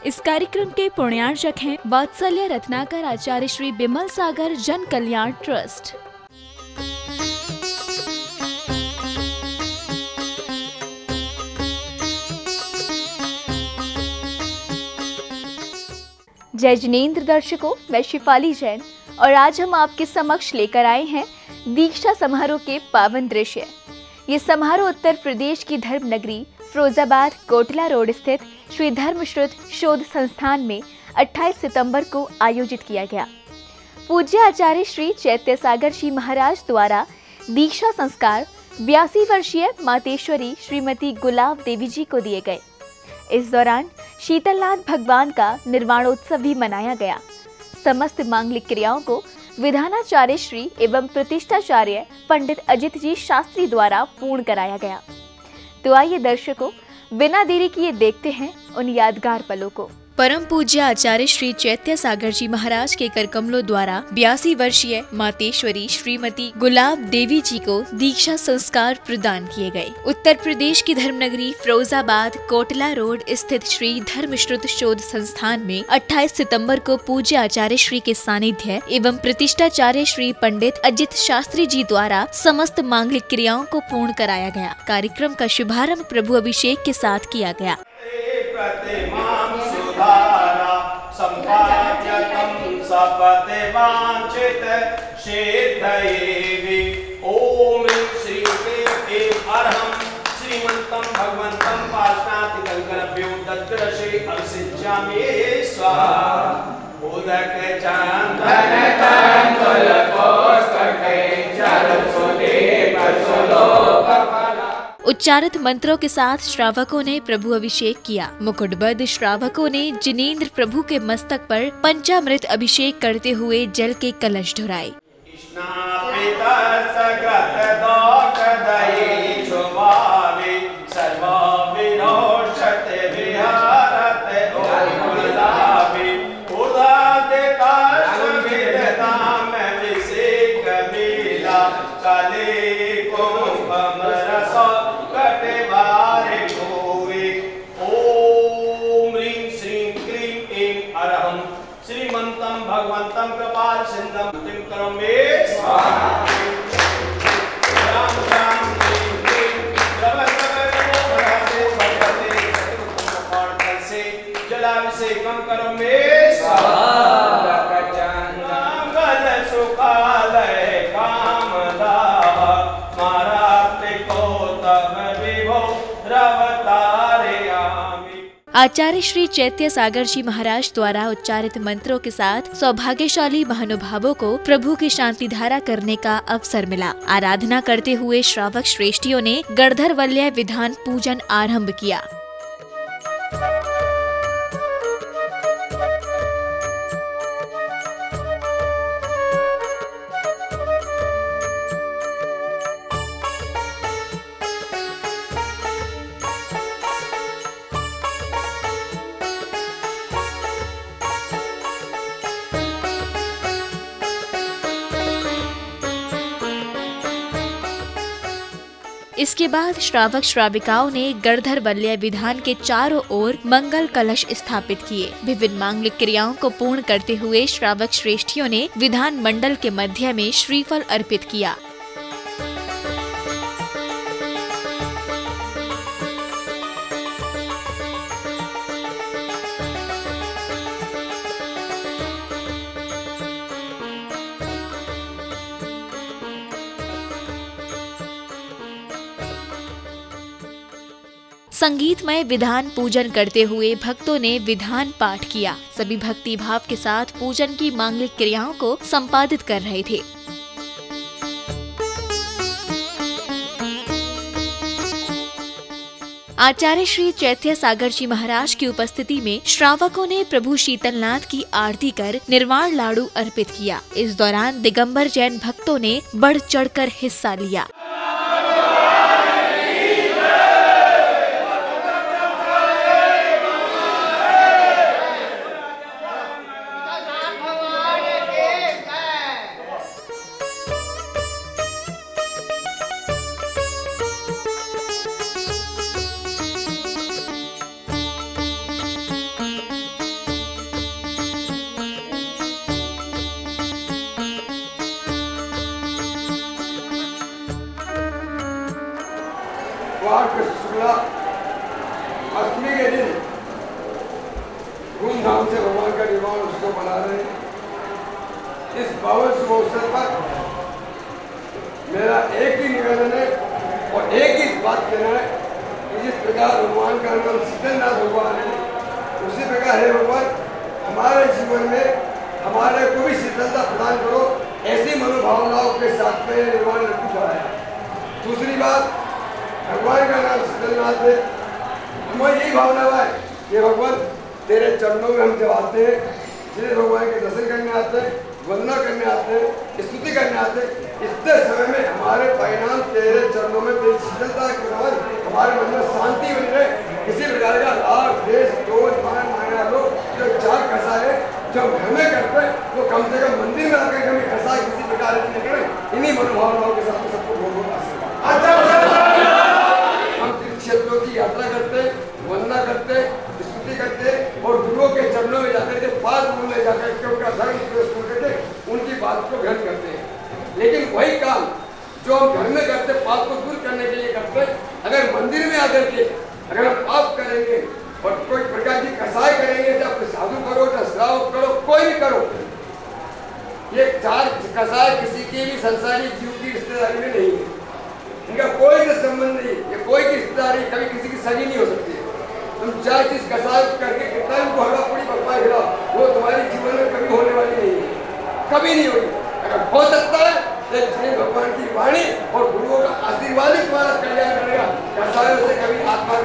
इस कार्यक्रम के पुण्यार्चक हैं वात्सल्य रत्नाकर आचार्य श्री बिमल सागर जन कल्याण ट्रस्ट। जय जिनेंद्र दर्शकों, मैं शिफाली जैन और आज हम आपके समक्ष लेकर आए हैं दीक्षा समारोह के पावन दृश्य। ये समारोह उत्तर प्रदेश की धर्म नगरी फिरोजाबाद कोटला रोड स्थित श्री धर्मश्रुत शोध संस्थान में 28 सितंबर को आयोजित किया गया। पूज्य आचार्य श्री चैत्य सागर जी महाराज द्वारा दीक्षा संस्कार 82 वर्षीय मातेश्वरी श्रीमती गुलाब देवी जी को दिए गए। इस दौरान शीतलनाथ भगवान का निर्वाणोत्सव भी मनाया गया। समस्त मांगलिक क्रियाओं को विधानाचार्य श्री एवं प्रतिष्ठाचार्य पंडित अजित जी शास्त्री द्वारा पूर्ण कराया गया। तो आइए दर्शकों, बिना देरी किए देखते हैं उन यादगार पलों को। परम पूज्य आचार्य श्री चैत्य सागर जी महाराज के करकमलों द्वारा 82 वर्षीय मातेश्वरी श्रीमती गुलाब देवी जी को दीक्षा संस्कार प्रदान किए गए। उत्तर प्रदेश की धर्मनगरी फिरोजाबाद कोटला रोड स्थित श्री धर्मश्रुत शोध संस्थान में 28 सितंबर को पूज्य आचार्य श्री के सानिध्य एवं प्रतिष्ठाचार्य श्री पंडित अजित शास्त्री जी द्वारा समस्त मांगलिक क्रियाओं को पूर्ण कराया गया। कार्यक्रम का शुभारंभ प्रभु अभिषेक के साथ किया गया। संपाद्यतं सपते वांछित सिद्धये। ओम श्री अरहं श्रीमन्तं भगवन्तं पार्श्वनाथिकंकरभ्यो दद्रशे अभिषिच्यामि स्वाहा। उदक चंदन तंतुल कोष्ठके जलसुदे परसुलोक। उच्चारित मंत्रों के साथ श्रावकों ने प्रभु अभिषेक किया। मुकुटबद्ध श्रावकों ने जिनेंद्र प्रभु के मस्तक पर पंचामृत अभिषेक करते हुए जल के कलश ढुराए। श्रीमन्तं भगवन्तं कृपाल सिंधम तिं करोमि स्वाहा। राम राम क्लीं क्लीं से जलाभिषेकं करोमि स्वाहा। मंगल सुखालय कामदाः मारात्रिको तव विभो रवतारयामि। आचार्य श्री चैत्य सागर जी महाराज द्वारा उच्चारित मंत्रों के साथ सौभाग्यशाली महानुभावों को प्रभु की शांति धारा करने का अवसर मिला। आराधना करते हुए श्रावक श्रेष्ठियों ने गणधर वल्य विधान पूजन आरंभ किया। इसके बाद श्रावक श्राविकाओं ने गणधर वल्य विधान के चारों ओर मंगल कलश स्थापित किए। विभिन्न मांगलिक क्रियाओं को पूर्ण करते हुए श्रावक श्रेष्ठियों ने विधान मंडल के मध्य में श्रीफल अर्पित किया। संगीतमय विधान पूजन करते हुए भक्तों ने विधान पाठ किया। सभी भक्ति भाव के साथ पूजन की मांगलिक क्रियाओं को संपादित कर रहे थे। आचार्य श्री चैत्य सागर जी महाराज की उपस्थिति में श्रावकों ने प्रभु शीतलनाथ की आरती कर निर्वाण लाडू अर्पित किया। इस दौरान दिगंबर जैन भक्तों ने बढ़ चढ़कर हिस्सा लिया। कार्तिक शुक्ला अष्टमी के दिन धूमधाम से भगवान का निर्वाण उत्सव मना रहे हैं। इस पावन शुभ अवसर पर मेरा एक ही निवेदन है और एक ही बात कहना है कि जिस प्रकार भगवान का नाम शीतलनाथ भगवान है, उसी प्रकार है भगवान हमारे जीवन में हमारे को भी शीतलता प्रदान करो, ऐसी मनोभावनाओं के साथ में निर्वाण लड्डू चढ़ाया। दूसरी बात, भगवान का नाम शीतलनाथ है, हमारी यही भावना है कि भगवान तेरे चरणों में हम जब आते हैं, जिस भगवान के दर्शन करने आते हैं, वंदना करने आते हैं, स्तुति करने आते हैं, इतने समय में हमारे परिणाम तेरे चरणों में तेरी शीतलता के कारण हमारे मन में शांति बनी रहे। किसी प्रकार का लाभ देश क्रोध मान माया लोग जो चार कसा है जो हम घर में करते हैं वो कम से कम मंदिर में आकर कभी कसा किसी प्रकार से निकले। इन्हीं मनोभावनाओं के साथ सबको बहुत बहुत आशीर्वाद। हम तीर्थ क्षेत्रों की यात्रा करते, वंदना करते, स्तुति करते और गुरुओं के चरणों में जाकर के पाद में जाकर के उनका धर्म सुन करके उनकी बात को ग्रहण करते हैं। लेकिन वही काम जो हम घर में करते पाप को दूर करने के लिए करते, अगर मंदिर में आकर के अगर हम पाप करेंगे और कोई प्रकार की कसाई करेंगे, चाहे साधु करो चाहे श्रावक करो, कोई भी करो, ये चार कसाई किसी की भी संसारी जीव की रिश्तेदारी में नहीं है, इनका कोई से संबंध नहीं, ये कोई की रिश्तेदारी कभी किसी की सगी नहीं हो सकती है। तुम चाहे जिस कसाई करके कितना उनको हल्का पूरी पकवा खिलाओ, वो तुम्हारे जीवन में कभी होने वाली नहीं है, कभी नहीं होगी। अगर हो सकता है भगवान की वाणी और गुरुओं का आशीर्वाद ही तुम्हारा कल्याण करेगा, कसायों से कभी आत्मा।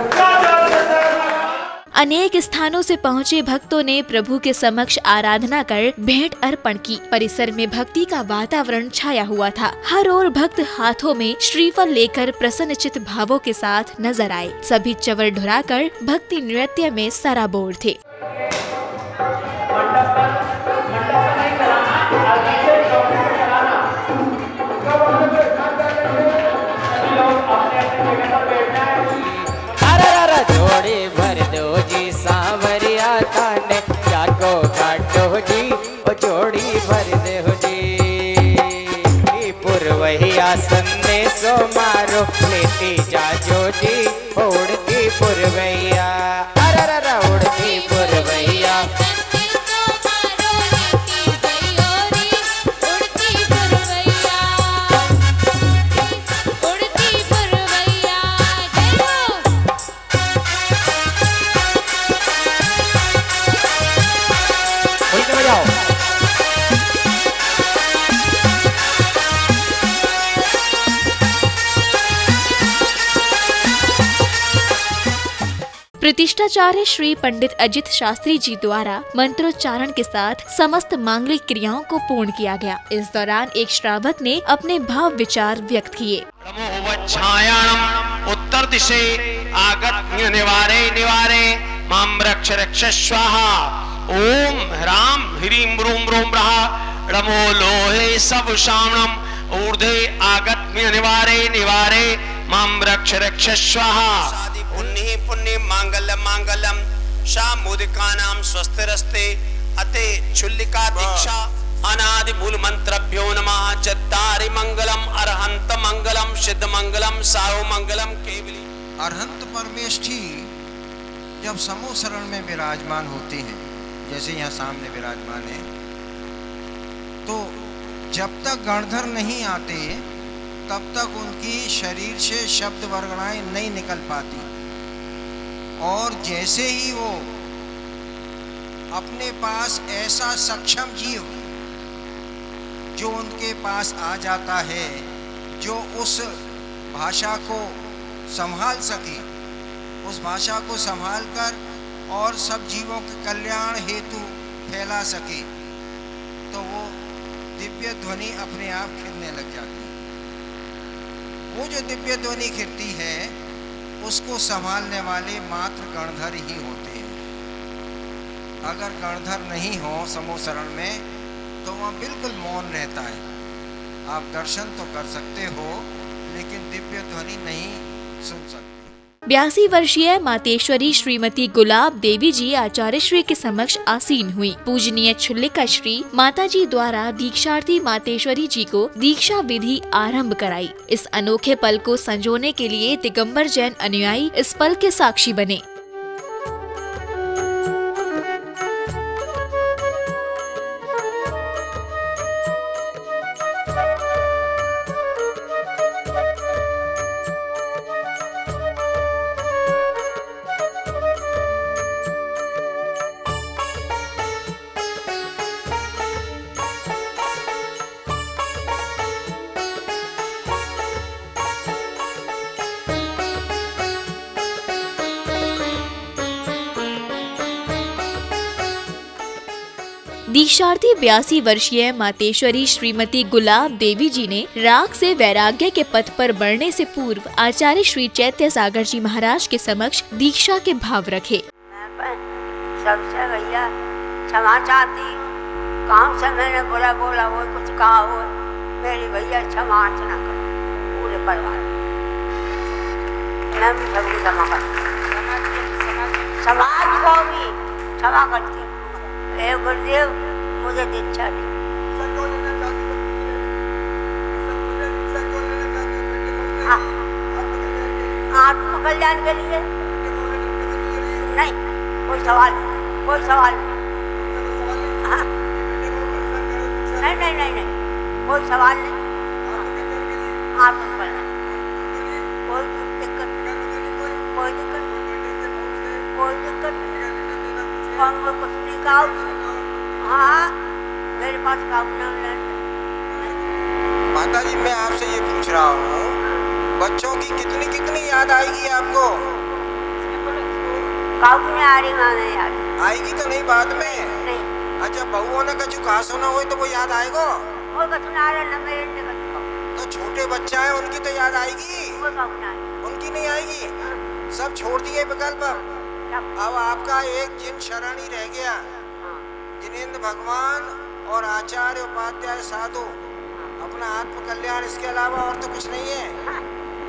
अनेक स्थानों से पहुँचे भक्तों ने प्रभु के समक्ष आराधना कर भेंट अर्पण की। परिसर में भक्ति का वातावरण छाया हुआ था। हर ओर भक्त हाथों में श्रीफल लेकर प्रसन्नचित भावों के साथ नजर आए। सभी चवर ढुराकर भक्ति नृत्य में सराबोर थे। जोड़ी भर दो जी सांवरिया थाने जाको काटो जी ओ जोड़ी भर दो जी पुरवैया संदेशो मारो लेती जाजो जी उड़ती पुरवैया अरे उड़ती पुरवैया प्रतिष्ठाचार्य श्री पंडित अजित शास्त्री जी द्वारा मंत्रोच्चारण के साथ समस्त मांगलिक क्रियाओं को पूर्ण किया गया। इस दौरान एक श्रावक ने अपने भाव विचार व्यक्त किए। उत्तर दिशे आगत निवारे निवारे माम रक्ष रक्ष स्वाहा ओम ह्राम ह्रीम रूम रोम रहा रमो लोहे सब श्रावणम ऊर्ध्वे आगत निवारे निवारे माम रक्ष रक्ष स्वाहा पुण्य पुण्य मांगल्य मांगल्यम शामुदिकानां स्वस्तिरस्ते अते चुल्लिका दीक्षा अनादि मूल मंत्रभ्यो नमः चत्तारि मंगलम अरहंत मंगलम सिद्ध मंगलम साहु मंगलम केवली। अरहंत परमेष्ठी जब समूह शरण में विराजमान होते हैं, जैसे यहाँ सामने विराजमान है, तो जब तक गणधर नहीं आते तब तक उनकी शरीर से शब्द वर्गणाएं नहीं निकल पाती, और जैसे ही वो अपने पास ऐसा सक्षम जीव जो उनके पास आ जाता है, जो उस भाषा को संभाल सके, उस भाषा को संभाल कर और सब जीवों के कल्याण हेतु फैला सके, तो वो दिव्य ध्वनि अपने आप खिलने लग जाती है। वो जो दिव्य ध्वनि खिलती है उसको संभालने वाले मात्र गणधर ही होते हैं। अगर गणधर नहीं हो समूह शरण में तो वहाँ बिल्कुल मौन रहता है। आप दर्शन तो कर सकते हो लेकिन दिव्य ध्वनि नहीं सुन सकते। 82 वर्षीय मातेश्वरी श्रीमती गुलाब देवी जी आचार्य श्री के समक्ष आसीन हुई। पूजनीय छुल्लिका श्री माता जी द्वारा दीक्षार्थी मातेश्वरी जी को दीक्षा विधि आरंभ कराई। इस अनोखे पल को संजोने के लिए दिगंबर जैन अनुयायी इस पल के साक्षी बने। दीक्षार्थी 82 वर्षीय मातेश्वरी श्रीमती गुलाब देवी जी ने राग से वैराग्य के पथ पर बढ़ने से पूर्व आचार्य श्री चैत्य सागर जी महाराज के समक्ष दीक्षा के भाव रखे। सबसे भैया क्षमा चाहती, काम से मैंने बोला वो कुछ कहा हो, मेरी भैया क्षमा अर्चना करो पूरे परिवार, मैं भी सबको क्षमा करती, समाज को भी क्षमा करती। हे गुरुदेव मुझे दीक्षा दी। आत्म कल्याण के लिए नहीं, कोई सवाल नहीं, कोई सवाल नहीं। हाँ। नहीं, कोई सवाल नहीं। आत्म कल्याण, कोई दिक्कत, कोई दिक्कत, कोई दिक्कत नहीं। कुछ नहीं कहा। हाँ, मेरे पास माता जी, मैं आपसे ये पूछ रहा हूँ, बच्चों की कितनी कितनी याद आएगी आपको? नहीं आ रही, माँ नहीं आ रही। आएगी तो नहीं बाद में? नहीं। अच्छा, बहुओं ने कछु कहा सुना हो तो वो याद आएगा? वो कछु ना आ रहा, न मेरे ने तो छोटे बच्चा है उनकी तो याद आएगी? उनकी नहीं आएगी, सब छोड़ दिए विकल्प। अब आपका एक जिन शरण ही रह गया, जिनेंद्र भगवान और आचार्य उपाध्याय साधु, अपना आत्म कल्याण, इसके अलावा और तो कुछ नहीं है।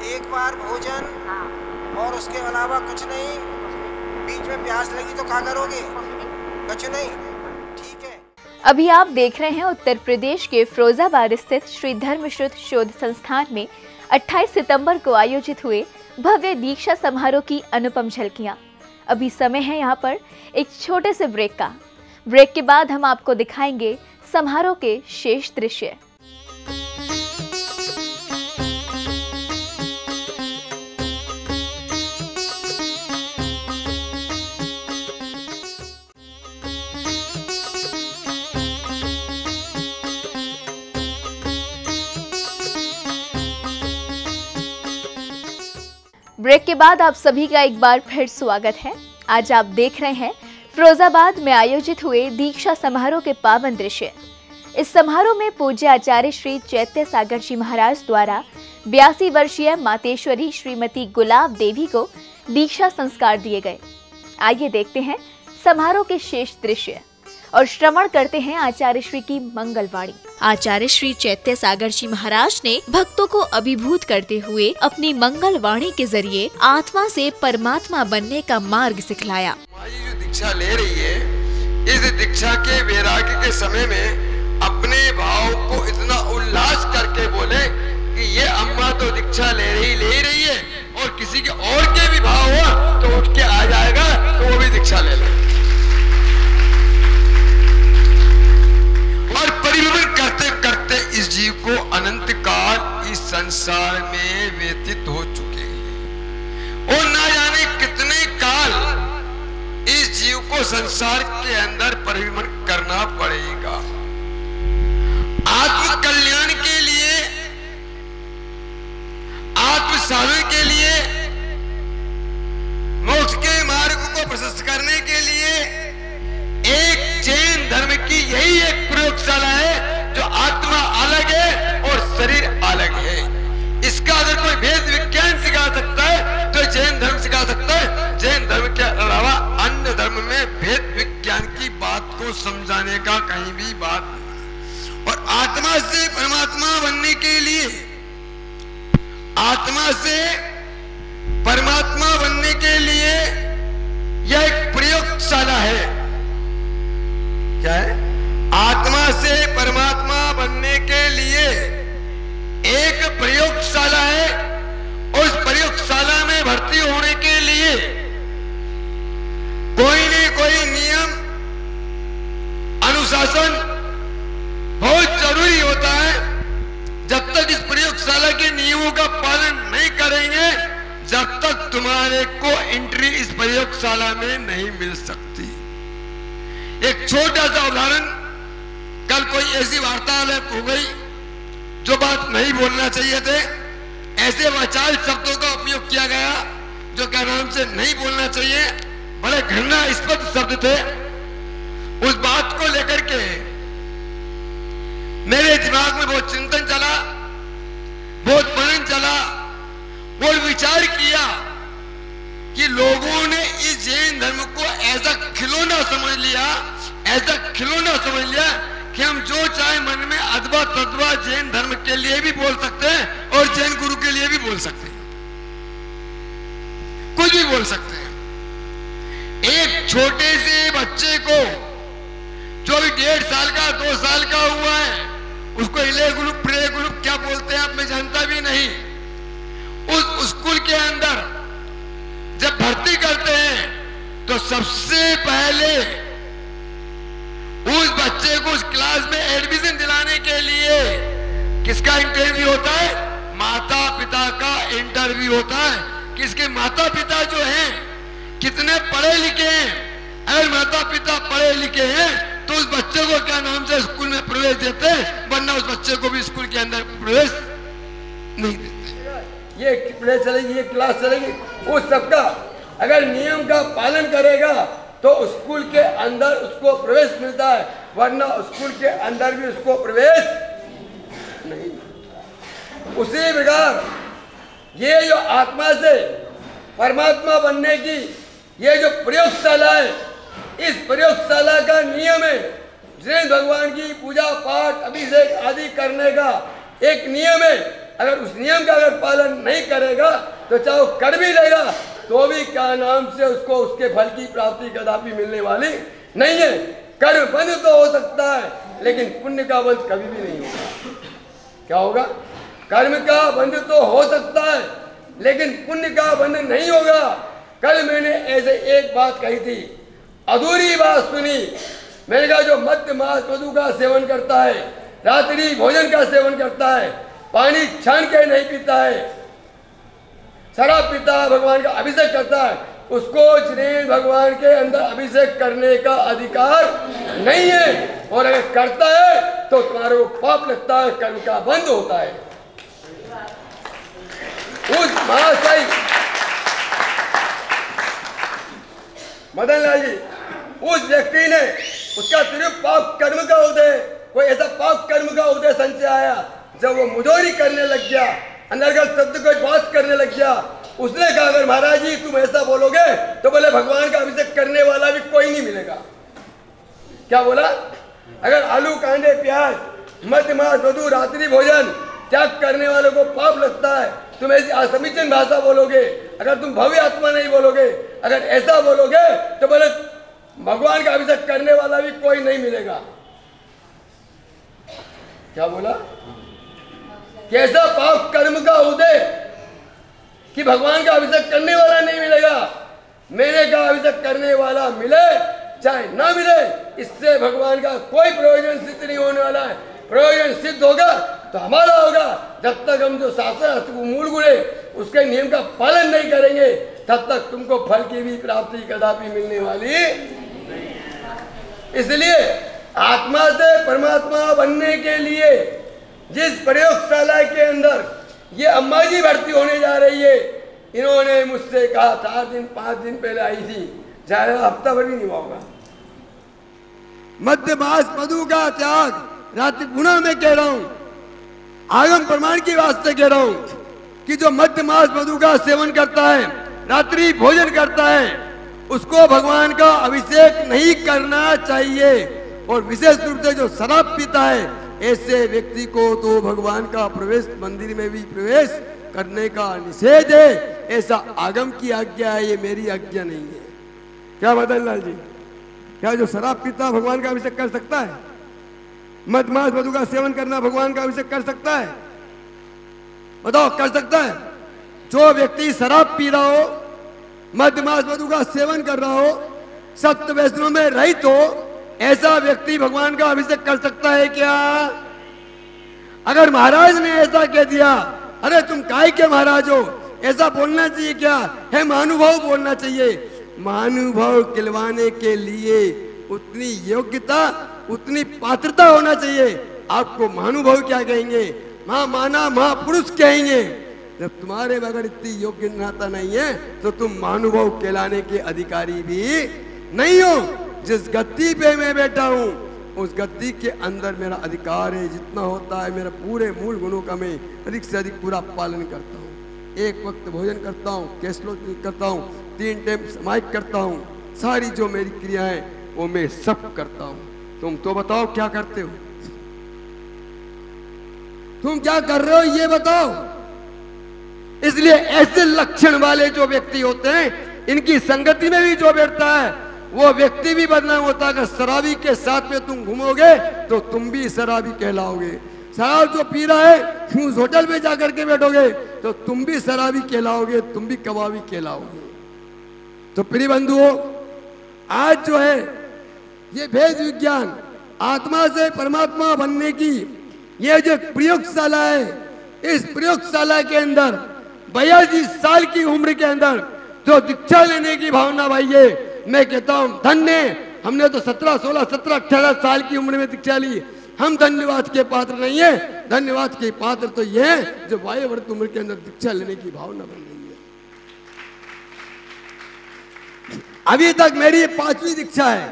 एक बार भोजन और उसके अलावा कुछ नहीं। बीच में प्यास लगी तो क्या करोगे? कुछ नहीं, ठीक है। अभी आप देख रहे हैं उत्तर प्रदेश के फिरोजाबाद स्थित श्री धर्मश्रुत शोध संस्थान में 28 सितंबर को आयोजित हुए भव्य दीक्षा समारोह की अनुपम झलकियां। अभी समय है यहाँ पर एक छोटे से ब्रेक का। ब्रेक के बाद हम आपको दिखाएंगे समारोह के शेष दृश्य। ब्रेक के बाद आप सभी का एक बार फिर स्वागत है। आज आप देख रहे हैं फिरोजाबाद में आयोजित हुए दीक्षा समारोह के पावन दृश्य। इस समारोह में पूज्य आचार्य श्री चैत्य सागर जी महाराज द्वारा 82 वर्षीय मातेश्वरी श्रीमती गुलाब देवी को दीक्षा संस्कार दिए गए। आइए देखते हैं समारोह के शेष दृश्य और श्रवण करते हैं आचार्य श्री की मंगलवाणी। आचार्य श्री चैत्य सागर जी महाराज ने भक्तों को अभिभूत करते हुए अपनी मंगल वाणी के जरिए आत्मा से परमात्मा बनने का मार्ग सिखलाया। जो दीक्षा ले रही है, इस दीक्षा के वैराग्य के समय में अपने भाव को इतना उल्लास करके बोले कि ये अम्मा तो दीक्षा ले रही है और किसी के और के भी भाव हुआ तो उठ के आ जाएगा तो वो भी दीक्षा ले ले। और परिवर्तन करते करते इस जीव को अनंत काल इस संसार में व्यतीत हो चुके हैं और ना जाने कितने काल इस जीव को संसार के अंदर परिवर्तन करना पड़ेगा। आत्म कल्याण के लिए, आत्म साधन के लिए, मोक्ष के मार्ग को प्रशस्त करने के लिए एक जैन धर्म की यही एक प्रयोगशाला है जो आत्मा अलग है और शरीर अलग है। इसका अगर कोई भेद विज्ञान सिखा सकता है तो जैन धर्म सिखा सकता है। जैन धर्म के अलावा अन्य धर्म में भेद विज्ञान की बात को समझाने का कहीं भी बात नहीं। और आत्मा से परमात्मा बनने के लिए, आत्मा से परमात्मा प्रयोगशाला है। क्या है? आत्मा से परमात्मा बनने के लिए एक प्रयोगशाला है। उस प्रयोगशाला में भर्ती होने के लिए कोई न कोई नियम अनुशासन बहुत जरूरी होता है। जब तक इस प्रयोगशाला के नियमों का पालन नहीं करेंगे, जब तक तुम्हारे को एंट्री इस प्रयोगशाला में नहीं मिल सकती। एक छोटा सा उदाहरण, कल कोई ऐसी वार्तालाप हो गई जो बात नहीं बोलना चाहिए थे, ऐसे वाचाल शब्दों का उपयोग किया गया जो क्या नाम से नहीं बोलना चाहिए, बड़े घृणास्पद शब्द थे। उस बात को लेकर के मेरे दिमाग में बहुत चिंतन चला, बहुत मनन चला और विचार किया कि लोगों ने इस जैन धर्म को ऐसा खिलौना समझ लिया, ऐसा खिलौना समझ लिया कि हम जो चाहे मन में अथवा तथवा जैन धर्म के लिए भी बोल सकते हैं और जैन गुरु के लिए भी बोल सकते हैं, कुछ भी बोल सकते हैं। एक छोटे से बच्चे को जो अभी 1.5 साल का 2 साल का हुआ है, उसको इले ग्रुप प्रे ग्रुप क्या बोलते हैं आप मैं जानता भी नहीं। उस स्कूल के अंदर जब भर्ती करते हैं तो सबसे पहले उस बच्चे को उस क्लास में एडमिशन दिलाने के लिए किसका इंटरव्यू होता है? माता पिता का इंटरव्यू होता है। किसके माता पिता जो हैं कितने पढ़े लिखे हैं। अगर माता पिता पढ़े लिखे हैं तो उस बच्चे को क्या नाम से स्कूल में प्रवेश देते हैं, वरना उस बच्चे को भी स्कूल के अंदर प्रवेश नहीं देते। ये प्रवेश चलेगी, ये क्लास चलेगी, उस सबका अगर नियम का पालन करेगा तो स्कूल के अंदर उसको प्रवेश मिलता है, वरना स्कूल के अंदर भी उसको प्रवेश नहीं। उसी प्रकार ये जो आत्मा से परमात्मा बनने की ये जो प्रयोगशाला है, इस प्रयोगशाला का नियम है जैन भगवान की पूजा पाठ अभिषेक आदि करने का एक नियम है। अगर उस नियम का अगर पालन नहीं करेगा तो चाहे वो कर भी लेगा तो भी क्या नाम से उसको उसके फल की प्राप्ति कदापि मिलने वाली नहीं है। कर्म बंध तो हो सकता है लेकिन पुण्य का बंध कभी भी नहीं होगा। क्या होगा? कर्म का बंध तो हो सकता है लेकिन पुण्य का बंध नहीं होगा। कल मैंने ऐसे एक बात कही थी, अधूरी बात सुनी। मैंने कहा जो मध्य मास मधु का सेवन करता है, रात्रि भोजन का सेवन करता है, पानी छान के नहीं पीता है, शराब पीता है, भगवान का अभिषेक करता है, उसको जैन भगवान के अंदर अभिषेक करने का अधिकार नहीं है। और अगर करता है तो तुम्हारे को पाप लगता है, कर्म का बंध होता है। उस महाशय मदन लाल जी, उस व्यक्ति ने उसका सिर्फ पाप कर्म का उदय, कोई ऐसा पाप कर्म का उदय संचय आया जब वो मुजोरी करने लग गया, अनर्गल शब्द को बात करने लग गया। उसने कहा अगर महाराज जी तुम ऐसा बोलोगे तो बोले भगवान का अभिषेक करने वाला भी कोई नहीं मिलेगा। क्या बोला? अगर आलू कांदे प्याज मध्य मास मधु रात्रि भोजन त्याग करने वालों को पाप लगता है, तुम ऐसी असमीचीन भाषा बोलोगे, अगर तुम भव्य आत्मा नहीं बोलोगे, अगर ऐसा बोलोगे तो बोले भगवान का अभिषेक करने वाला भी कोई नहीं मिलेगा। क्या बोला? कैसा पाप कर्म का उदय कि भगवान का अभिषेक करने वाला नहीं मिलेगा। मैंने कहा अभिषेक करने वाला मिले चाहे ना मिले, इससे भगवान का कोई प्रयोजन सिद्ध नहीं होने वाला है। प्रयोजन सिद्ध होगा तो हमारा होगा। जब तक हम जो शास्त्र मूल गुण है उसके नियम का पालन नहीं करेंगे तब तक तुमको फल की भी प्राप्ति कदापि मिलने वाली। इसलिए आत्मा से परमात्मा बनने के लिए जिस प्रयोगशाला के अंदर ये अम्मा जी भर्ती होने जा रही है, इन्होंने मुझसे कहा 4 दिन 5 दिन पहले आई थी, ज्यादा हफ्ता भर भी नहीं हुआ होगा। मध्य मास मधु का त्याग रात्रि पुनः मैं कह रहा हूं, आगम प्रमाण की वास्ते कह रहा हूं कि जो मध्य मास मधु का सेवन करता है, रात्रि भोजन करता है, उसको भगवान का अभिषेक नहीं करना चाहिए। और विशेष रूप से जो शराब पीता है, ऐसे व्यक्ति को तो भगवान का प्रवेश मंदिर में भी प्रवेश करने का निषेध है। ऐसा आगम की आज्ञा है, ये मेरी आज्ञा नहीं है। क्या मदन लाल जी? क्या जो शराब पीता भगवान का अभिषेक कर सकता है? मद मांस मधु का सेवन करना भगवान का अभिषेक कर सकता है? बताओ, कर सकता है? जो व्यक्ति शराब पी रहा हो, मद मांस मधु का सेवन कर रहा हो, सप्त वैष्णव में रहित हो, ऐसा व्यक्ति भगवान का अभिषेक कर सकता है क्या? अगर महाराज ने ऐसा कह दिया, अरे तुम काय के महाराज हो, ऐसा बोलना चाहिए क्या? है महानुभाव बोलना चाहिए। महानुभाव कहलवाने के लिए उतनी योग्यता, उतनी पात्रता होना चाहिए। आपको महानुभाव क्या कहेंगे? महामाना महापुरुष कहेंगे। जब तुम्हारे में अगर इतनी योग्यता नहीं है तो तुम महानुभाव कहलाने के अधिकारी भी नहीं हो। जिस गद्दी पे मैं बैठा हूं, उस गद्दी के अंदर मेरा अधिकार है। जितना होता है मेरा पूरे मूल गुणों का मैं अधिक से अधिक पूरा पालन करता हूँ। एक वक्त भोजन करता हूँ, कैसलो करता हूँ, 3 टाइम समाहित करता हूँ, सारी जो मेरी क्रियाएं वो मैं सब करता हूँ। तुम तो बताओ क्या करते हो? तुम क्या कर रहे हो ये बताओ। इसलिए ऐसे लक्षण वाले जो व्यक्ति होते हैं, इनकी संगति में भी जो बैठता है वो व्यक्ति भी बदनाम होता है। अगर शराबी के साथ में तुम घूमोगे तो तुम भी शराबी कहलाओगे। शराब जो पी रहा है उस होटल में जाकर के बैठोगे तो तुम भी शराबी कहलाओगे, तुम भी कबाबी कहलाओगे। तो प्रिय बंधुओं, आज जो है ये भेद विज्ञान, आत्मा से परमात्मा बनने की ये जो प्रयोगशाला है, इस प्रयोगशाला के अंदर 82 साल की उम्र के अंदर जो दीक्षा लेने की भावना भाई है, मैं कहता हूं धन्य। हमने तो 17, 16, 17, 18 साल की उम्र में दीक्षा ली। हम धन्यवाद के पात्र नहीं है। धन्यवाद के पात्र तो ये है जो वायुवर्त उम्र के अंदर दीक्षा लेने की भावना बन रही है। अभी तक मेरी 5वीं दीक्षा है।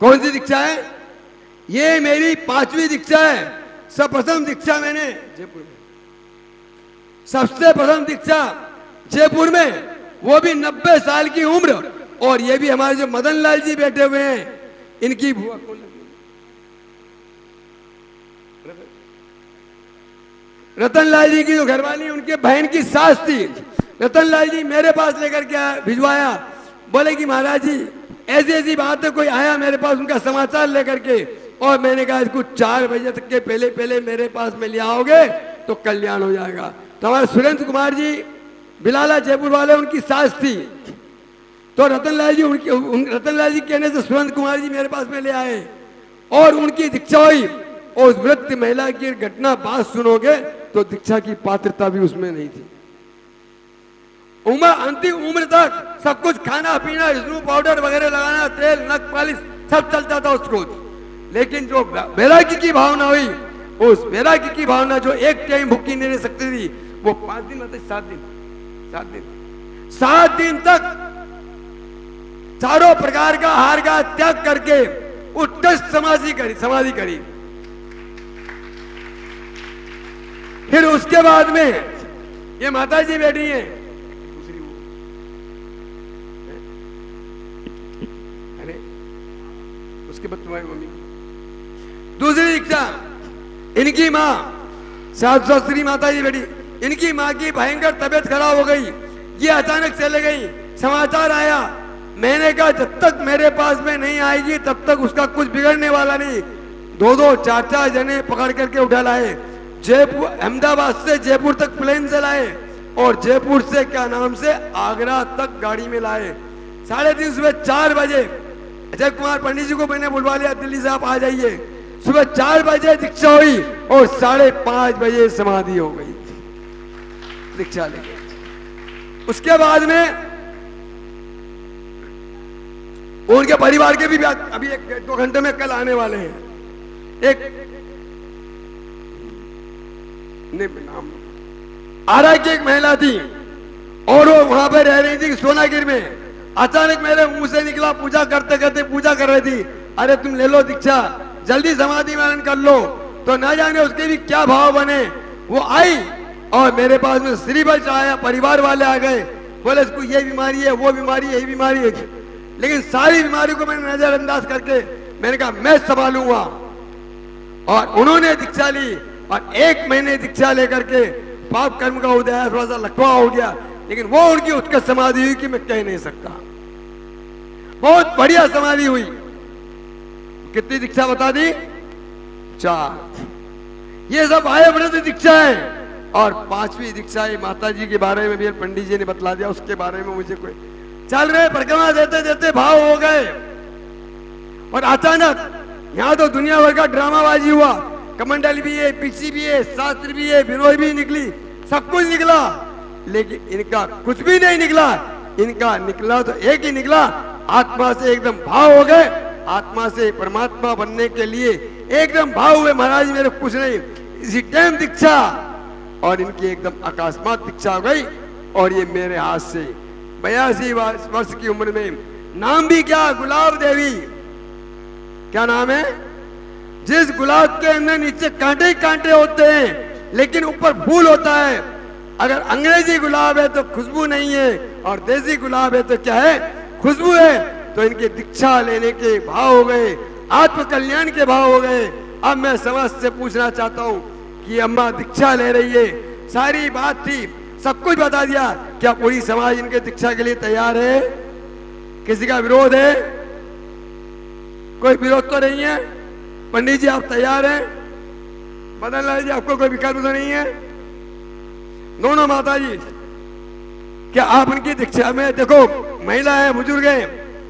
कौन सी दीक्षा है? ये मेरी 5वीं दीक्षा है। सर्वप्रथम दीक्षा मैंने जयपुर में, सबसे प्रथम दीक्षा जयपुर में, वो भी 90 साल की उम्र। और ये भी हमारे जो मदन लाल जी बैठे हुए हैं, इनकी बुआ रतन लाल जी की जो घरवाली, उनके बहन की सास थी। रतन लाल जी मेरे पास लेकर के भिजवाया, बोले कि महाराज जी ऐसी ऐसी बात है, कोई आया मेरे पास उनका समाचार लेकर के, और मैंने कहा इसको 4 बजे तक के पहले पहले मेरे पास में ले आओगे तो कल्याण हो जाएगा। तो हमारे सुरेंद्र कुमार जी बिलाला जयपुर वाले, उनकी सास थी। तो रतन लाल जी कहने से सुरेंद्र कुमार जी मेरे पास में ले आए और उनकी दीक्षा हुई। और उस वृद्ध महिला की घटना बात सुनोगे तो दीक्षा की पात्रता भी उसमें नहीं थी। उम्र, अंतिम उम्र तक सब कुछ खाना पीना, स्नू पाउडर वगैरह लगाना, तेल नख पालिश सब चलता था उसको। लेकिन जो वैराग्य की भावना हुई, उस वैराग्य की भावना जो एक टाइम भूखी नहीं रह सकती थी, वो 5 दिन मतलब 7 दिन तक चारों प्रकार का आहार का त्याग करके उत्कृष्ट समाधि करी। फिर उसके बाद में ये माता जी बैठी हैं, दूसरी वो, अरे उसके बाद तुम्हारी मम्मी दूसरी दीक्षा, इनकी माँ शास्त्री माता जी बैठी। इनकी माँ की भयंकर तबीयत खराब हो गई, ये अचानक चले गई। समाचार आया, मैंने कहा जब तक मेरे पास में नहीं आएगी तब तक उसका कुछ बिगड़ने वाला नहीं। 2-2, 4-4 जने पकड़ करके उठा लाए। जयपुर, अहमदाबाद से जयपुर तक प्लेन से लाए और जयपुर से क्या नाम से आगरा तक गाड़ी में लाए। 3:30 सुबह 4 बजे अजय कुमार पंडित जी को मैंने बुलवा लिया, दिल्ली से आप आ जाइए। सुबह 4 बजे दीक्षा हुई और 5:30 बजे समाधि हो गई दीक्षा लेके। उसके बाद में उनके परिवार के भी अभी 1-2 घंटे में कल आने वाले हैं। एक नाम आरा की एक महिला थी और वो वहां पर रह रही थी सोनागिर में। अचानक मेरे मुंह से निकला, पूजा करते करते पूजा कर रही थी, अरे तुम ले लो दीक्षा, जल्दी समाधि धारण कर लो। तो ना जाने उसके भी क्या भाव बने। वो आई और मेरे पास में श्रीबल चढ़ाया, परिवार वाले आ गए, बोले इसको ये बीमारी है, वो बीमारी है, ये बीमारी है। लेकिन सारी बीमारी को मैंने नजरअंदाज करके मैंने कहा मैं संभालूंगा। और उन्होंने दीक्षा ली और 1 महीने दीक्षा लेकर के पाप कर्म का उदय थोड़ा सा लखवा हो गया, लेकिन वो उनकी उत्कृष्ट समाधि हुई कि मैं कह नहीं सकता। बहुत बढ़िया समाधि हुई। कितनी दीक्षा बता दी? 4। ये सब आए व्रत दीक्षा है। और 5वीं दीक्षा है माता जी के बारे में भी पंडित जी ने बतला दिया, उसके बारे में मुझे कोई चल रहे परिक्रमा देते देते भाव हो गए और अचानक यहाँ तो दुनिया भर का ड्रामाबाजी हुआ। कमंडल भी है, पीछी भी है, शास्त्र भी है, विनोद भी निकली, सब कुछ निकला, लेकिन इनका कुछ भी नहीं निकला। इनका निकला तो एक ही निकला, आत्मा से एकदम भाव हो गए, आत्मा से परमात्मा बनने के लिए एकदम भाव हुए। महाराज मेरे कुछ नहीं, इसी टाइम दीक्षा, और इनकी एकदम अकस्मात दीक्षा हो गई। और ये मेरे हाथ से 82 वर्ष की उम्र में, नाम भी क्या, गुलाब देवी। क्या नाम है? जिस गुलाब के अंदर नीचे कांटे ही कांटे होते हैं लेकिन ऊपर फूल होता है। अगर अंग्रेजी गुलाब है तो खुशबू नहीं है, और देसी गुलाब है तो क्या है? खुशबू है। तो इनके दीक्षा लेने के भाव हो गए, आत्म कल्याण के भाव हो गए। अब मैं समाज से पूछना चाहता हूँ कि अम्मा दीक्षा ले रही है, सारी बात थी, सब कुछ बता दिया, क्या पूरी समाज इनके दीक्षा के लिए तैयार है? किसी का विरोध है? कोई विरोध तो नहीं है? पंडित जी आप तैयार हैं? मदन लाल जी आपको कोई विकल्प तो नहीं है? दोनों माता जी, क्या आप उनकी दीक्षा में, देखो महिला है, बुजुर्ग है,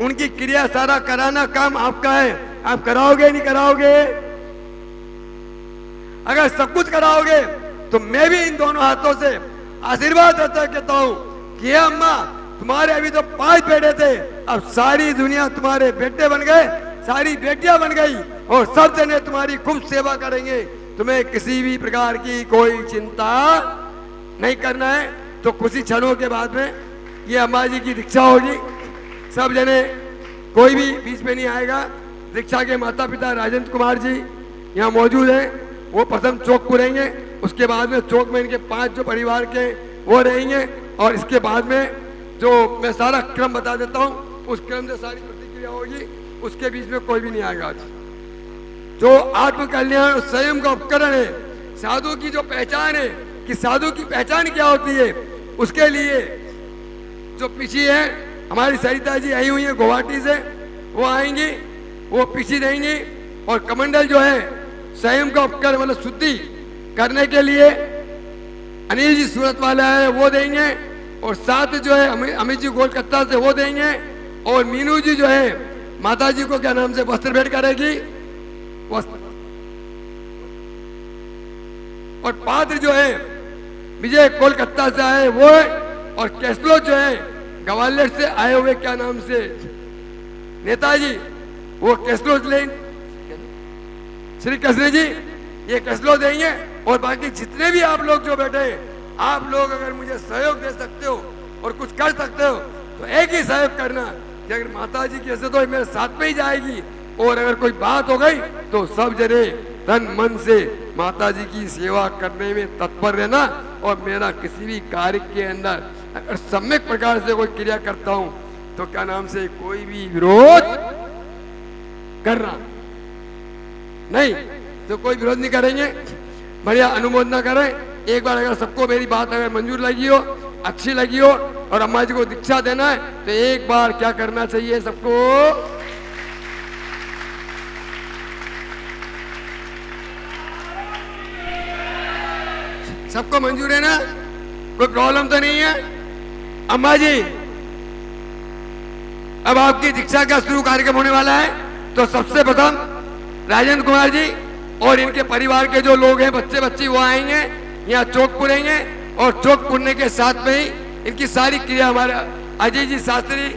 उनकी क्रिया सारा कराना काम आपका है, आप कराओगे नहीं कराओगे? अगर सब कुछ कराओगे तो मैं भी इन दोनों हाथों से आशीर्वाद देता कहता हूं कि अम्मा तुम्हारे अभी तो 5 बेटे थे, अब सारी दुनिया तुम्हारे बेटे बन गए, सारी बेटियां बन गई, और सब जने तुम्हारी खूब सेवा करेंगे। तुम्हें किसी भी प्रकार की कोई चिंता नहीं करना है। तो कुछ ही क्षणों के बाद में ये अम्मा जी की दीक्षा होगी। सब जने, कोई भी बीच में नहीं आएगा। दीक्षा के माता पिता राजेंद्र कुमार जी यहाँ मौजूद हैं, वो प्रथम चौक को रहेंगे, उसके बाद में चौक में इनके 5 जो परिवार के वो रहेंगे, और इसके बाद में जो मैं सारा क्रम बता देता हूँ, उस क्रम से सारी प्रतिक्रिया होगी। उसके बीच में कोई भी नहीं आएगा। जो आत्म कल्याण स्वयं का उपकरण है, साधु की जो पहचान है कि साधु की पहचान क्या होती है, उसके लिए जो पीछे है हमारी सरिता जी आई हुई है गुवाहाटी से, वो आएंगी, वो पीछे देंगी। और कमंडल जो है स्वयं का उपकरण मतलब शुद्धि करने के लिए अनिल जी सूरत वाला है, वो देंगे। और साथ जो है अमित जी कोलकाता से वो देंगे। और मीनू जी जो है माता जी को क्या नाम से वस्त्र भेंट करेगी, और पात्र जो है विजय कोलकाता से आए वो है। और कैसलो जो है ग्वालियर से आए हुए क्या नाम से नेताजी, वो कैसलो श्री कृष्ण जी, ये कैसलो देंगे। और बाकी जितने भी आप लोग जो बैठे हैं, आप लोग अगर मुझे सहयोग दे सकते हो और कुछ कर सकते हो तो एक ही सहयोग करना कि अगर माता जी की ऐसे तो मेरे साथ में ही जाएगी, और अगर कोई बात हो गई तो सब जने तन मन से माता जी की सेवा करने में तत्पर रहना। और मेरा किसी भी कार्य के अंदर अगर सम्यक प्रकार से कोई क्रिया करता हूं तो क्या नाम से कोई भी विरोध करना नहीं, तो कोई विरोध नहीं करेंगे, बढ़िया अनुमोदना करें। एक बार अगर सबको मेरी बात अगर मंजूर लगी हो, अच्छी लगी हो, और अम्मा जी को दीक्षा देना है, तो एक बार क्या करना चाहिए सबको? सबको मंजूर है ना? कोई प्रॉब्लम तो नहीं है? अम्मा जी अब आपकी दीक्षा का शुरू कार्यक्रम होने वाला है। तो सबसे प्रथम राजेंद्र कुमार जी और इनके परिवार के जो लोग हैं, बच्चे बच्ची, वो आएंगे, यहाँ चौक पुरेंगे। और चौक पुरने के साथ में ही इनकी सारी क्रिया हमारे अजय जी शास्त्री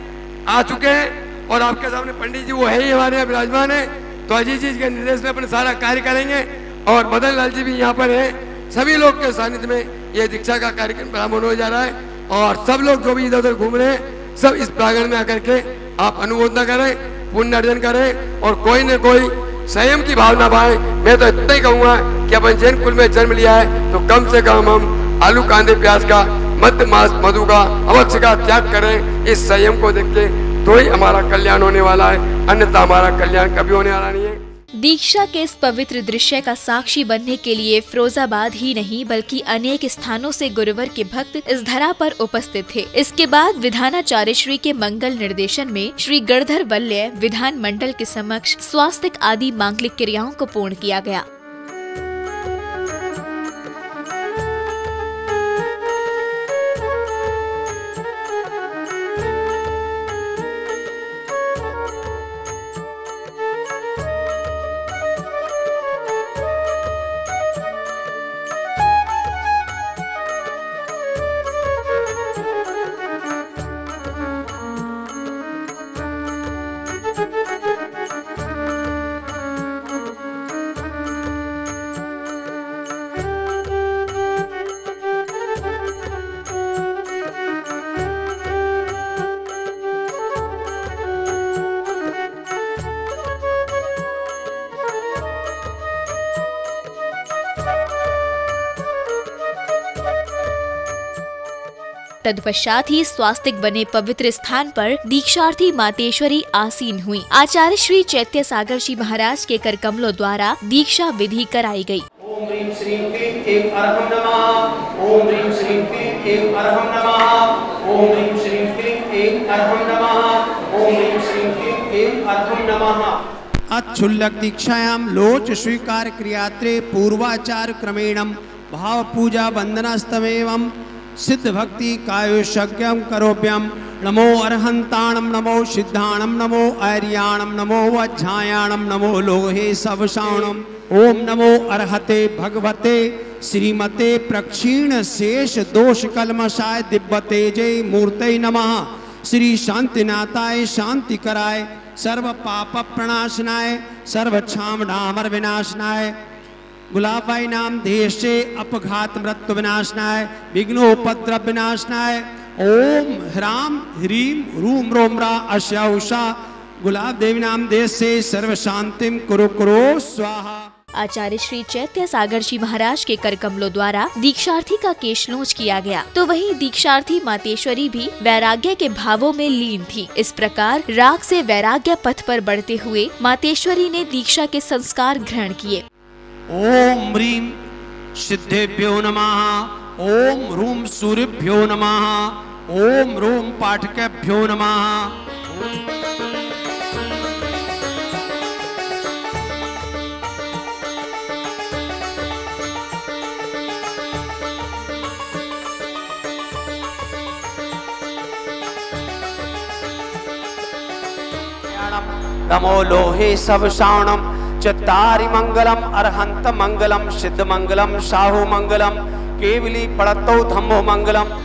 आ चुके हैं, और आपके सामने पंडित जी वो है ही हमारे यहाँ विराजमान है। तो अजय जी के निर्देश में अपने सारा कार्य करेंगे, और मदन लाल जी भी यहाँ पर हैं। सभी लोग के सानिध्य में ये दीक्षा का कार्यक्रम प्रारंभ हो जा रहा है, और सब लोग जो भी इधर उधर घूम रहे हैं, सब इस प्रांगण में आकर के आप अनुमोदना करें, पुण्य अर्जन करें, और कोई न कोई संयम की भावना पाए। मैं तो इतना ही कहूँगा कि अपन जैन कुल में जन्म लिया है तो कम से कम हम आलू कांदे प्याज का, मध्य मांस मधु का, अवश्य का त्याग करें। इस संयम को देख के तो ही हमारा कल्याण होने वाला है, अन्यथा हमारा कल्याण कभी होने वाला नहीं है। दीक्षा के इस पवित्र दृश्य का साक्षी बनने के लिए फिरोजाबाद ही नहीं बल्कि अनेक स्थानों से गुरुवर के भक्त इस धरा पर उपस्थित थे। इसके बाद विधानाचार्य श्री के मंगल निर्देशन में श्री गणधर वल्लय विधान मंडल के समक्ष स्वास्तिक आदि मांगलिक क्रियाओं को पूर्ण किया गया। तत्पश्चात ही स्वास्तिक बने पवित्र स्थान पर दीक्षार्थी मातेश्वरी आसीन हुई। आचार्य श्री चैत्य सागर जी महाराज के कर कमलों द्वारा दीक्षा विधि कराई गई। ओम ह्रीं श्रीं क्लीं ऐं अर्हं नमः। ओम ह्रीं श्रीं क्लीं ऐं अर्हं नमः। ओम ह्रीं श्रीं क्लीं ऐं अर्हं नमः। ओम ह्रीं श्रीं क्लीं ऐं अर्हं नमः। अच्छुल्लक दीक्षायां लोच स्वीकार क्रियात्रे पूर्वाचार क्रमेणम भाव पूजा वंदनास्तमेवं सिद्ध भक्ति कायुषज्ञं करोभ्यं नमो अरहंताणं नमो सिद्धाणं नमो आर्याणं नमो वज्झायाणं नमो लोहे सवशाणम् ओम नमो अर्हते भगवते श्रीमते प्रक्षीण शेष दोष कलमशाय दिव्य तेजे मूर्ते नमः। श्री शांतिनाथाय शांति कराय सर्व पाप प्रणाशनाय सर्व क्षाम डामर विनाशनाय गुलाबाई नाम देश से अपघात मृत्यु विनाशनाय विघ्नोपद्रव विनाशनाय ओम ह्राम ह्रीम रूम रोमरा अशा उषा गुलाब देवी नाम देश से सर्व शांतिम कुरु कुरु स्वाहा। आचार्य श्री चैत्य सागर जी महाराज के कर कमलों द्वारा दीक्षार्थी का केशलोच किया गया, तो वहीं दीक्षार्थी मातेश्वरी भी वैराग्य के भावों में लीन थी। इस प्रकार राग से वैराग्य पथ पर बढ़ते हुए मातेश्वरी ने दीक्षा के संस्कार ग्रहण किए। ओम ह्रीं सिद्धेभ्यो नमः। ओम रूम सूर्यभ्यो नमः। ओम रूम पाठकेभ्यो नमः। नमो लोहे सब श्रावणम चत्तारि मंगलम अरहंत मंगलम सिद्ध मंगलम साहु मंगलम केवली पड़तो धम्मो मंगलम।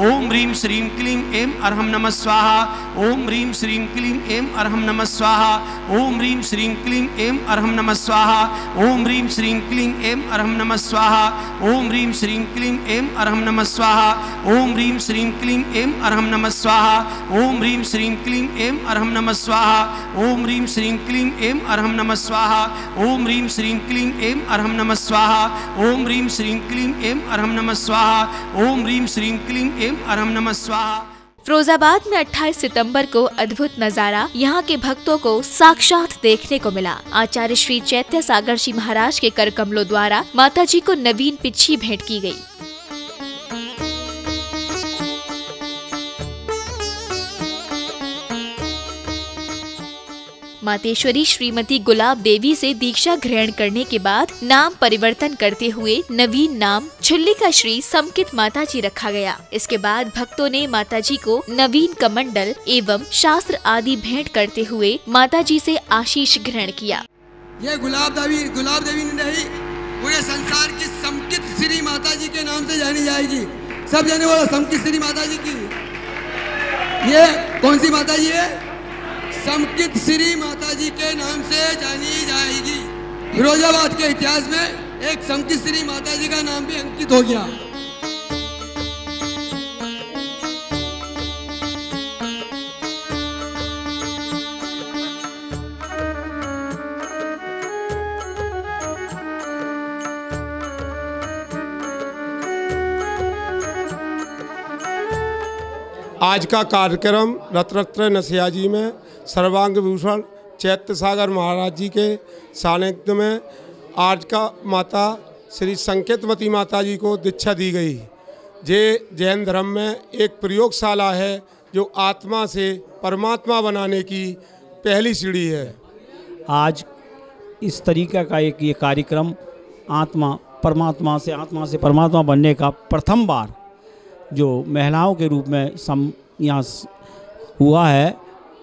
ओम ह्रीं श्रीं क्लीं ऐं अर्हं नमः स्वाहा। ओम ह्रीं श्रीं क्लीं ऐं अर्हं नमः स्वाहा। ओम ह्रीं श्रीं क्लीं ऐं अर्हं नमः स्वाहा। ओम ह्रीं श्रीं क्लीं ऐं अर्हं नमः स्वाहा। ओम ह्रीं श्रीं क्लीं ऐं अर्हं नमः स्वाहा। ओम ह्रीं श्रीं क्लीं ऐं अर्हं नमः स्वाहा। ओम ह्रीं श्रीं क्लीं ऐं अर्हं नमः स्वाहा। ओम ह्रीं श्रीं क्लीं ऐं अर्हं नमः स्वाहा। ओम ह्रीं श्रीं क्लीं ऐं अर्हं नमः स्वाहा। ओम ह्रीं श्रीं क्लीं ऐं अर्हं नमः स्वाहा। ओम ह्रीं श्रीं क्लीं ऐं अर्हं नमः स्वाहा। फिरोजाबाद में 28 सितंबर को अद्भुत नजारा यहाँ के भक्तों को साक्षात देखने को मिला। आचार्य श्री चैत्य सागर जी महाराज के कर कमलों द्वारा माता जी को नवीन पिच्छी भेंट की गई। मातेश्वरी श्रीमती गुलाब देवी से दीक्षा ग्रहण करने के बाद नाम परिवर्तन करते हुए नवीन नाम छुल्लिका श्री समकित माता जी रखा गया। इसके बाद भक्तों ने माता जी को नवीन कमंडल एवं शास्त्र आदि भेंट करते हुए माता जी से आशीष ग्रहण किया। ये गुलाब देवी नहीं, पूरे संसार की समकित श्री माता जी के नाम से जानी जाएगी। सब जाने वाला समकित श्री माता जी की। ये कौन सी माता जी है? समकित श्री माता जी के नाम से जानी जाएगी। फिरोजाबाद के इतिहास में एक समकित श्री माता जी का नाम भी अंकित हो गया। आज का कार्यक्रम रत्नत्रय नसियाजी में सर्वांग भूषण चैत्य सागर महाराज जी के सानिध्य में आज का माता श्री संकेतवती माता जी को दीक्षा दी गई। ये जैन धर्म में एक प्रयोगशाला है जो आत्मा से परमात्मा बनाने की पहली सीढ़ी है। आज इस तरीके का एक ये कार्यक्रम आत्मा से परमात्मा बनने का प्रथम बार जो महिलाओं के रूप में यहाँ हुआ है,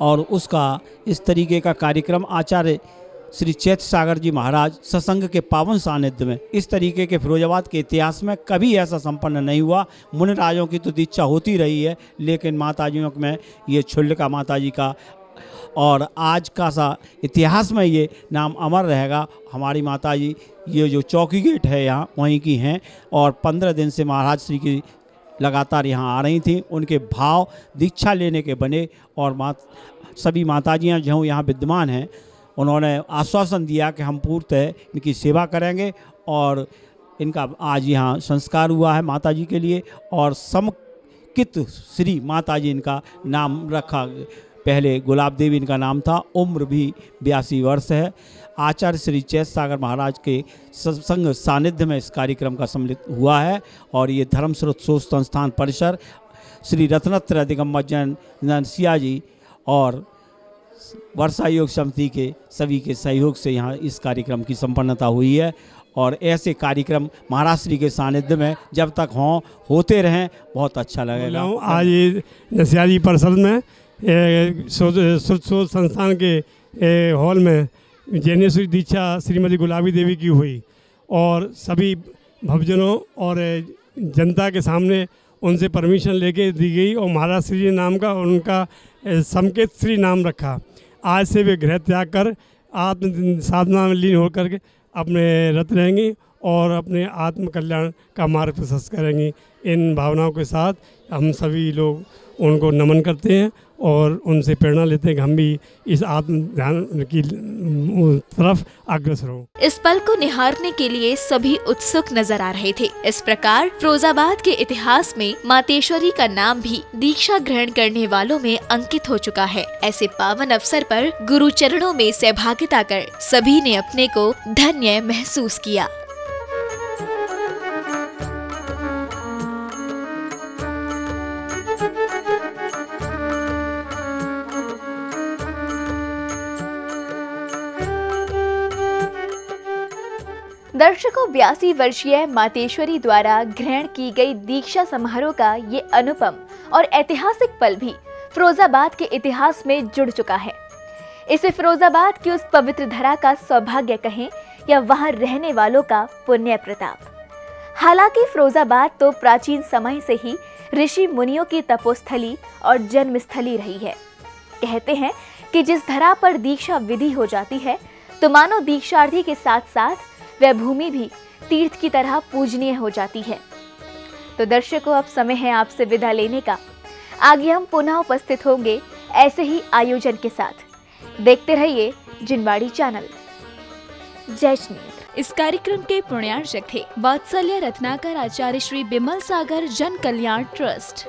और उसका इस तरीके का कार्यक्रम आचार्य श्री चैत्य सागर जी महाराज सत्संग के पावन सानिध्य में इस तरीके के फिरोजाबाद के इतिहास में कभी ऐसा संपन्न नहीं हुआ। मुनि राजों की तो दीक्षा होती रही है, लेकिन माताजियों में ये क्षुल्लका माता जी का और आज का सा इतिहास में ये नाम अमर रहेगा। हमारी माता जी ये जो चौकी गेट है यहाँ वहीं की हैं, और 15 दिन से महाराज श्री की लगातार यहाँ आ रही थी। उनके भाव दीक्षा लेने के बने, और सभी माताजियाँ जो यहाँ विद्यमान हैं उन्होंने आश्वासन दिया कि हम पूर्णतः इनकी सेवा करेंगे, और इनका आज यहाँ संस्कार हुआ है माता जी के लिए, और समकित श्री माता जी इनका नाम रखा। पहले गुलाब देवी इनका नाम था, उम्र भी 82 वर्ष है। आचार्य श्री चैत्य सागर महाराज के सत्संग सानिध्य में इस कार्यक्रम का सम्मिलित हुआ है, और ये धर्म स्रोत शोध संस्थान परिसर श्री रत्नत्रय दिगंबर जैन नसिया जी और वर्षा योग समिति के सभी के सहयोग से यहाँ इस कार्यक्रम की संपन्नता हुई है। और ऐसे कार्यक्रम महाराज श्री के सानिध्य में जब तक होते रहें बहुत अच्छा लगेगा। आज ये नसिया जी परिसर में शोध संस्थान के हॉल में जैनेश्वरी दीक्षा श्रीमती गुलाबी देवी की हुई, और सभी भक्तजनों और जनता के सामने उनसे परमिशन लेके दी गई, और महाराज श्री नाम का उनका संकेत श्री नाम रखा। आज से वे गृह त्याग कर आत्म साधना में लीन होकर के अपने रत रहेंगी और अपने आत्म कल्याण का मार्ग प्रशस्त करेंगी। इन भावनाओं के साथ हम सभी लोग उनको नमन करते हैं और उनसे प्रेरणा लेते हैं कि हम भी इस आत्म ध्यान की तरफ अग्रसर हों। इस पल को निहारने के लिए सभी उत्सुक नजर आ रहे थे। इस प्रकार फिरोजाबाद के इतिहास में मातेश्वरी का नाम भी दीक्षा ग्रहण करने वालों में अंकित हो चुका है। ऐसे पावन अवसर पर गुरु चरणों में सहभागिता कर सभी ने अपने को धन्य महसूस किया। दर्शकों, 82 वर्षीय मातेश्वरी द्वारा ग्रहण की गई दीक्षा समारोह का ये अनुपम और ऐतिहासिक पल भी फिरोजाबाद के इतिहास में जुड़ चुका है। इसे फिरोजाबाद की उस पवित्र धरा का सौभाग्य कहें या वहां रहने वालों का पुण्य प्रताप। हालांकि फिरोजाबाद तो प्राचीन समय से ही ऋषि मुनियों की तपोस्थली और जन्मस्थली रही है। कहते हैं कि जिस धरा पर दीक्षा विधि हो जाती है तो मानो दीक्षार्थी के साथ साथ वह भूमि भी तीर्थ की तरह पूजनीय हो जाती है। तो दर्शकों, अब समय है आपसे विदा लेने का। आगे हम पुनः उपस्थित होंगे ऐसे ही आयोजन के साथ। देखते रहिए जिनवाड़ी चैनल। जय श्री। इस कार्यक्रम के पुण्यार्चक थे वात्सल्य रत्नाकर आचार्य श्री बिमल सागर जन कल्याण ट्रस्ट।